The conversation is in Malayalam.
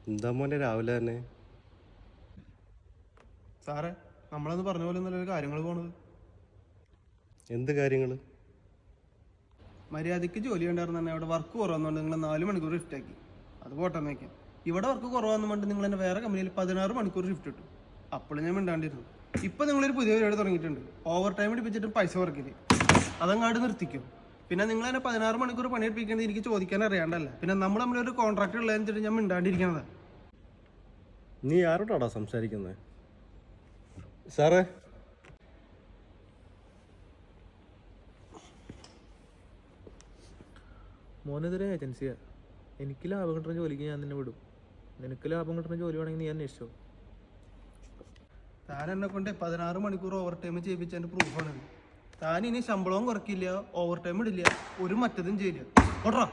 എന്താ മോനെ രാവിലെ തന്നെ? സാറേ, നമ്മളന്ന് പറഞ്ഞ പോലെ ഒന്നല്ല കാര്യങ്ങൾ പോണത്. എന്ത് കാര്യങ്ങൾ? മര്യാദയ്ക്ക് ജോലി ഉണ്ടായിരുന്നു തന്നെ. അവിടെ വർക്ക് കുറവെന്നുണ്ട് നിങ്ങൾ 4 മണിക്കൂർ ഷിഫ്റ്റ് ആക്കി. അത് പോട്ടെന്ന് വയ്ക്കാം. ഇവിടെ വർക്ക് കുറവാന്ന് പറഞ്ഞിട്ട് നിങ്ങൾ എന്നെ വേറെ കമ്പനിയിൽ 16 മണിക്കൂർ ഷിഫ്റ്റ് ഇട്ടു. അപ്പോഴും ഞാൻ മിണ്ടാണ്ടിരുന്നു. ഇപ്പം നിങ്ങളൊരു പുതിയ പരിപാടി തുടങ്ങിയിട്ടുണ്ട്. ഓവർ ടൈം എടുപ്പിച്ചിട്ട് പൈസ കുറയ്ക്കല്. അതങ്ങാട് നിർത്തിക്കും. പിന്നെ നിങ്ങൾ എന്നെ 16 മണിക്കൂർ പണിയെടുപ്പിക്കുന്നത് എനിക്ക് ചോദിക്കാൻ അറിയാണ്ടല്ല. പിന്നെ നമ്മൾ നമ്മളൊരു കോൺട്രാക്ട് ഉള്ളതെന്ന് വെച്ചിട്ട് ഞാൻ മിണ്ടാണ്ടിരിക്കണതാണ്. നീ ആരോടാടാ സംസാരിക്കുന്നത്? സാറേ, മോനെതിരെ ഏജൻസിയാ. എനിക്ക് ലാഭം കിട്ടുന്ന ജോലിക്ക് ഞാൻ നിന്നെ വിടും. നിനക്ക് ലാഭം കിട്ടുന്ന ജോലി വേണമെങ്കിൽ നീ അന്വേഷിച്ചോ. താൻ എന്നെ കൊണ്ട് 16 മണിക്കൂർ ഓവർ ടൈം ചെയ്യിപ്പിച്ചതിൻ്റെ പ്രൂഫാണ്. താൻ ഇനി ശമ്പളവും കുറയ്ക്കില്ല, ഓവർ ടൈം ഇടില്ല, ഒരു മറ്റതും ചെയ്യില്ല. ഓട്രാ.